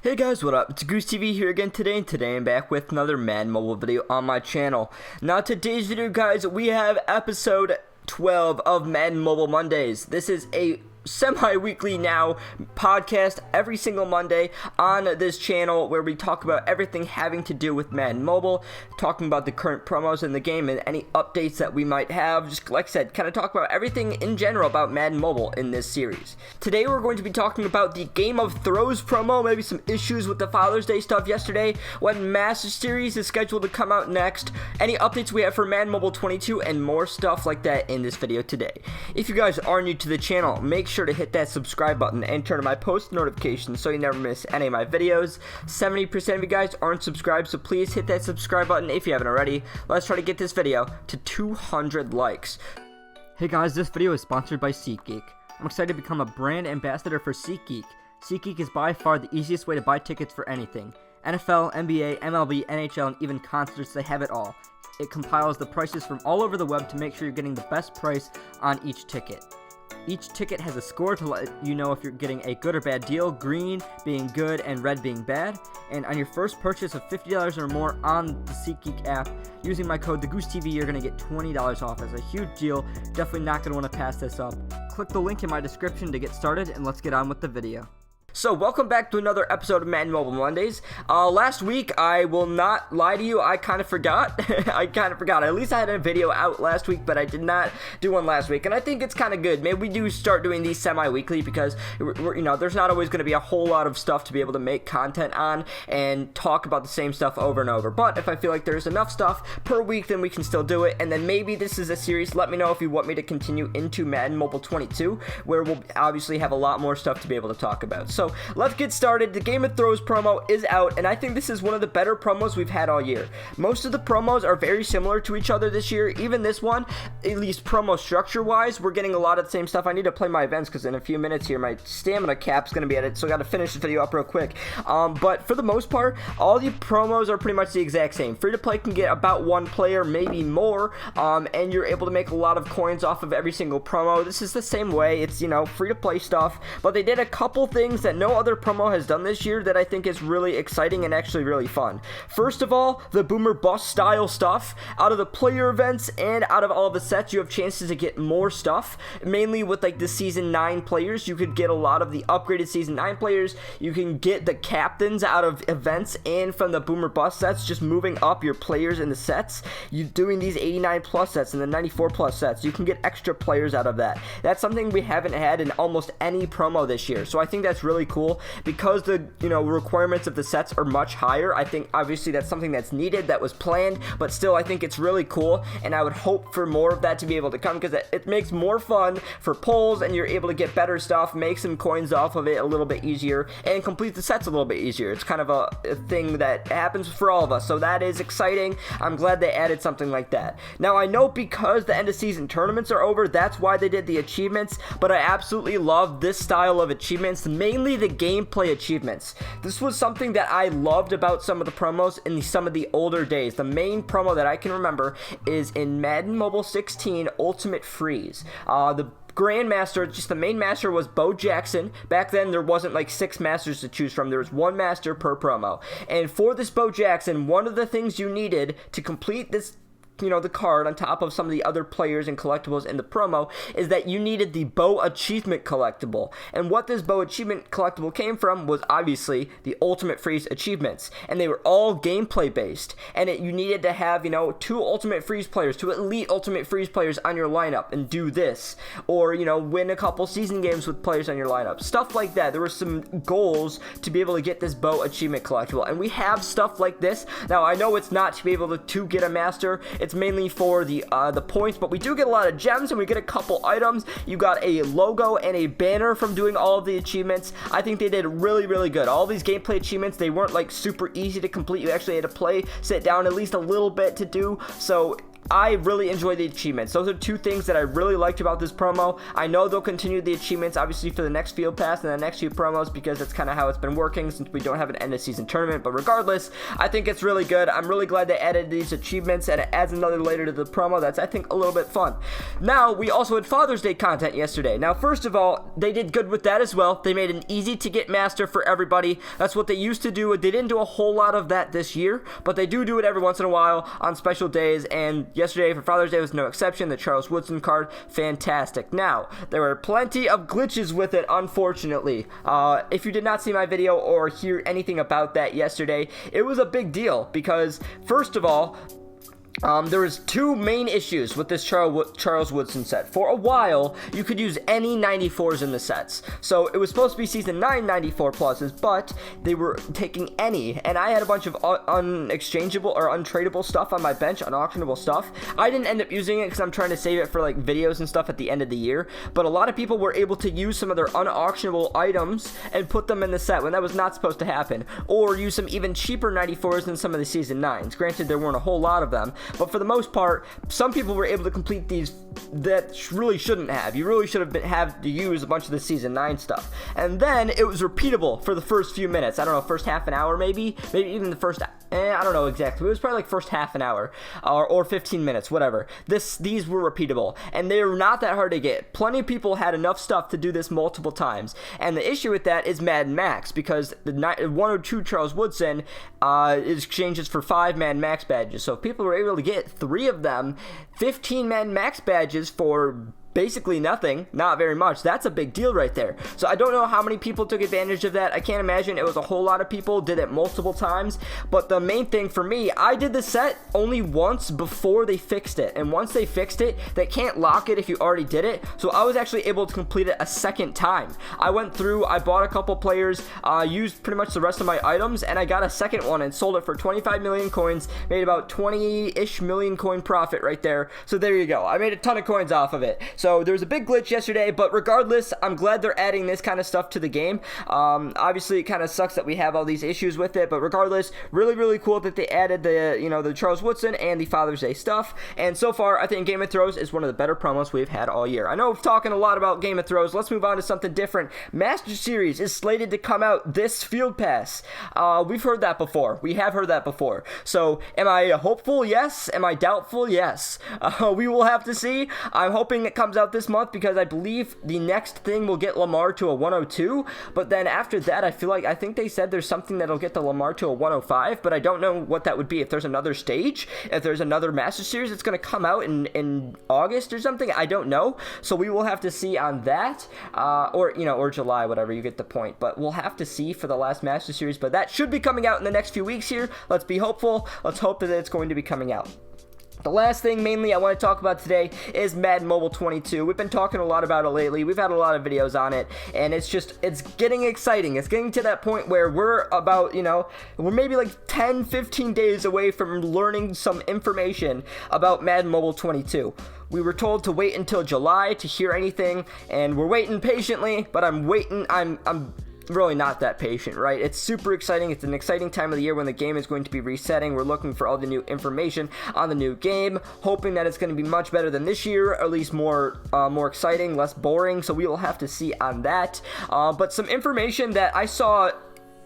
Hey guys, what up? It's Goose TV here again today, and today I'm back with another Madden mobile video on my channel. Now today's video, guys, we have episode 12 of Madden Mobile Mondays. This is a semi-weekly now podcast every single Monday on this channel where we talk about everything having to do with Madden Mobile, talking about the current promos in the game and any updates that we might have. Just like I said, kind of talk about everything in general about Madden Mobile in this series. Today we're going to be talking about the Game of Throws promo, maybe some issues with the Father's Day stuff yesterday, what Master Series is scheduled to come out next, any updates we have for Madden Mobile 22, and more stuff like that in this video today. If you guys are new to the channel, make sure to hit that subscribe button and turn on my post notifications so you never miss any of my videos. 70% of you guys aren't subscribed, so please hit that subscribe button if you haven't already. Let's try to get this video to 200 likes. Hey guys, this video is sponsored by SeatGeek. I'm excited to become a brand ambassador for SeatGeek. SeatGeek is by far the easiest way to buy tickets for anything. NFL, NBA, MLB, NHL, and even concerts, they have it all. It compiles the prices from all over the web to make sure you're getting the best price on each ticket. Each ticket has a score to let you know if you're getting a good or bad deal, green being good and red being bad. And on your first purchase of $50 or more on the SeatGeek app, using my code TheGooseTV, you're going to get $20 off. It's a huge deal. Definitely not going to want to pass this up. Click the link in my description to get started, and let's get on with the video. So, welcome back to another episode of Madden Mobile Mondays. Last week, I will not lie to you, I kind of forgot. At least I had a video out last week, but I did not do one last week. And I think it's kind of good. Maybe we do start doing these semi-weekly because, there's not always going to be a whole lot of stuff to be able to make content on and talk about the same stuff over and over. But if I feel like there's enough stuff per week, then we can still do it. And then maybe this is a series. Let me know if you want me to continue into Madden Mobile 22, where we'll obviously have a lot more stuff to be able to talk about. So let's get started. The Game of Throws promo is out, and I think this is one of the better promos we've had all year. Most of the promos are very similar to each other this year. Even this one, at least promo structure wise, we're getting a lot of the same stuff. I need to play my events because in a few minutes here my stamina cap's going to be at it, so I got to finish this video up real quick. But for the most part, all the promos are pretty much the exact same. Free to play can get about one player, maybe more, and you're able to make a lot of coins off of every single promo. This is the same way. It's, free to play stuff, but they did a couple things that no other promo has done this year that I think is really exciting and actually really fun. First of all, the boomer bust style stuff. Out of the player events and out of all of the sets, you have chances to get more stuff. Mainly with like the season 9 players, you could get a lot of the upgraded season 9 players. You can get the captains out of events and from the boomer bust sets, just moving up your players in the sets. You doing these 89 plus sets and the 94 plus sets, you can get extra players out of that. That's something we haven't had in almost any promo this year, so I think that's really cool. Because the requirements of the sets are much higher, I think obviously that's something that's needed, that was planned, but still I think it's really cool, and I would hope for more of that to be able to come because it makes more fun for polls, and you're able to get better stuff, make some coins off of it a little bit easier, and complete the sets a little bit easier. It's kind of a thing that happens for all of us, so that is exciting. I'm glad they added something like that. Now I know because the end of season tournaments are over, that's why they did the achievements, but I absolutely love this style of achievements, mainly the gameplay achievements. This was something that I loved about some of the promos in some of the older days. The main promo that I can remember is in Madden Mobile 16 Ultimate Freeze. The Grandmaster, just the main master, was Bo Jackson. Back then there wasn't like 6 masters to choose from. There was 1 master per promo. And for this Bo Jackson, one of the things you needed to complete this the card on top of some of the other players and collectibles in the promo is that you needed the Bow Achievement collectible. And what this Bow Achievement collectible came from was obviously the Ultimate Freeze achievements. And they were all gameplay based. And you needed to have, 2 Ultimate Freeze players, 2 elite Ultimate Freeze players on your lineup and do this. Or, win a couple season games with players on your lineup. Stuff like that. There were some goals to be able to get this Bow Achievement collectible. And we have stuff like this. Now, I know it's not to be able to get a master. It's mainly for the points, but we do get a lot of gems and we get a couple items. You got a logo and a banner from doing all of the achievements. I think they did really, really good. All these gameplay achievements, they weren't like super easy to complete. You actually had to sit down at least a little bit to do. So I really enjoy the achievements. Those are two things that I really liked about this promo. I know they'll continue the achievements, obviously, for the next Field Pass and the next few promos, because that's kind of how it's been working since we don't have an end-of-season tournament. But regardless, I think it's really good. I'm really glad they added these achievements, and it adds another layer to the promo that's, I think, a little bit fun. Now, we also had Father's Day content yesterday. Now, first of all, they did good with that as well. They made an easy-to-get master for everybody. That's what they used to do. They didn't do a whole lot of that this year, but they do it every once in a while on special days, and yesterday for Father's Day was no exception. The Charles Woodson card, fantastic. Now, there were plenty of glitches with it, unfortunately. If you did not see my video or hear anything about that yesterday, it was a big deal because, first of all, there was two main issues with this Charles Woodson set. For a while, you could use any 94s in the sets. So it was supposed to be Season 9 94 pluses, but they were taking any. And I had a bunch of unexchangeable or untradeable stuff on my bench, unauctionable stuff. I didn't end up using it because I'm trying to save it for like videos and stuff at the end of the year. But a lot of people were able to use some of their unauctionable items and put them in the set when that was not supposed to happen. Or use some even cheaper 94s than some of the Season 9s. Granted, there weren't a whole lot of them. But for the most part, some people were able to complete these that really shouldn't have. You really should have to use a bunch of the Season 9 stuff. And then it was repeatable for the first few minutes. I don't know, first half an hour maybe even the first, I don't know exactly. It was probably like first half an hour or 15 minutes, whatever. These were repeatable, and they were not that hard to get. Plenty of people had enough stuff to do this multiple times. And the issue with that is Madden Max, because the 102 Charles Woodson exchanges for 5 Madden Max badges. So if people were able to get 3 of them, 15 Madden Max badges for basically nothing, not very much. That's a big deal right there. So I don't know how many people took advantage of that. I can't imagine it was a whole lot of people, did it multiple times. But the main thing for me, I did the set only once before they fixed it. And once they fixed it, they can't lock it if you already did it. So I was actually able to complete it a second time. I went through, I bought a couple players, used pretty much the rest of my items, and I got a second one and sold it for 25 million coins, made about 20-ish million coin profit right there. So there you go. I made a ton of coins off of it. So there was a big glitch yesterday, but regardless, I'm glad they're adding this kind of stuff to the game. Obviously, it kind of sucks that we have all these issues with it, but regardless, really, really cool that they added the Charles Woodson and the Father's Day stuff. And so far, I think Game of Thrones is one of the better promos we've had all year. I know we're talking a lot about Game of Thrones. Let's move on to something different. Master Series is slated to come out this Field Pass. We've heard that before. We have heard that before. So, am I hopeful? Yes. Am I doubtful? Yes. We will have to see. I'm hoping it comes out this month because I believe the next thing will get Lamar to a 102, but then after that I think they said there's something that'll get the Lamar to a 105, but I don't know what that would be. If there's another stage, if there's another Master Series that's going to come out in August or something, I don't know. So we will have to see on that, or July, whatever, you get the point. But we'll have to see for the last Master Series, but that should be coming out in the next few weeks here. Let's be hopeful. Let's hope that it's going to be coming out. The last thing mainly I want to talk about today is Madden Mobile 22. We've been talking a lot about it lately. We've had a lot of videos on it, and it's getting exciting. It's getting to that point where we're about, we're maybe like 10, 15 days away from learning some information about Madden Mobile 22. We were told to wait until July to hear anything, and we're waiting patiently, but I'm waiting. I'm really not that patient, right? It's super exciting. It's an exciting time of the year when the game is going to be resetting. We're looking for all the new information on the new game, hoping that it's going to be much better than this year, or at least more exciting, less boring. So we will have to see on that. But some information that I saw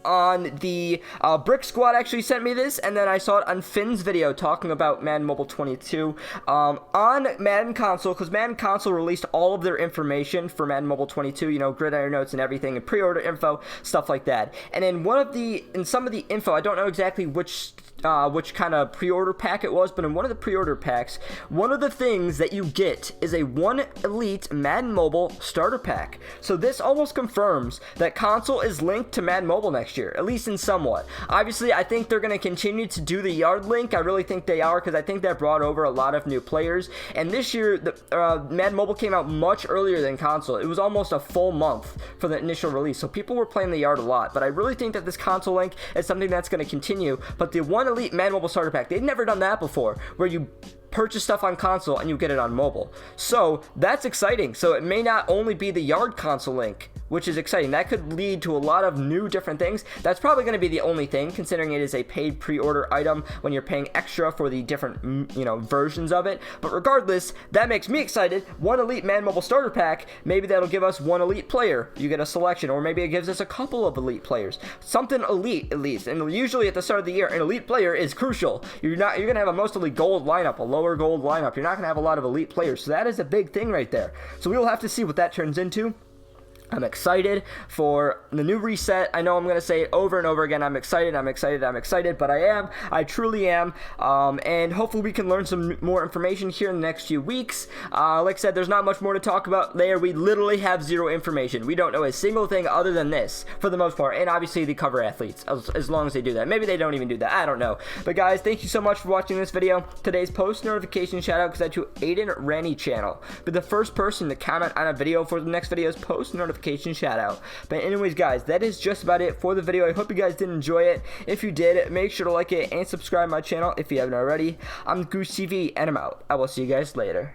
on the Brick Squad actually sent me this, and then I saw it on Finn's video talking about Madden Mobile 22 on Madden Console, because Madden Console released all of their information for Madden Mobile 22, gridiron notes and everything, and pre-order info, stuff like that. And in some of the info, I don't know exactly which kind of pre-order pack it was, but in one of the pre-order packs, one of the things that you get is a 1 Elite Madden Mobile starter pack. So this almost confirms that console is linked to Madden Mobile next year, at least in somewhat. Obviously, I think they're going to continue to do the yard link. I really think they are, because I think that brought over a lot of new players. And this year, Madden Mobile came out much earlier than console. It was almost a full month for the initial release, so people were playing the yard a lot. But I really think that this console link is something that's going to continue. But the 1 Elite Madden Mobile starter pack, they've never done that before, where you purchase stuff on console and you get it on mobile. So that's exciting. So it may not only be the Yard console link, which is exciting. That could lead to a lot of new different things. That's probably going to be the only thing, considering it is a paid pre-order item when you're paying extra for the different, versions of it. But regardless, that makes me excited. One Elite Madden Mobile Starter Pack, maybe that'll give us one Elite player. You get a selection, or maybe it gives us a couple of Elite players. Something Elite, at least. And usually at the start of the year, an Elite player is crucial. You're going to have a mostly gold lineup, a lower gold lineup. You're not going to have a lot of Elite players. So that is a big thing right there. So we will have to see what that turns into. I'm excited for the new reset. I know I'm going to say it over and over again. I'm excited, but I truly am. And hopefully we can learn some more information here in the next few weeks. Like I said, there's not much more to talk about there. We literally have zero information. We don't know a single thing other than this, for the most part. And obviously the cover athletes, as long as they do that. Maybe they don't even do that. I don't know. But guys, thank you so much for watching this video. Today's post notification shout out goes out to Aiden Rennie channel. But the first person to comment on a video for the next video's post notification shout out. But anyways, guys, that is just about it for the video. I hope you guys did enjoy it. If you did, make sure to like it and subscribe to my channel if you haven't already. I'm Goose TV, and I'm out. I will see you guys later.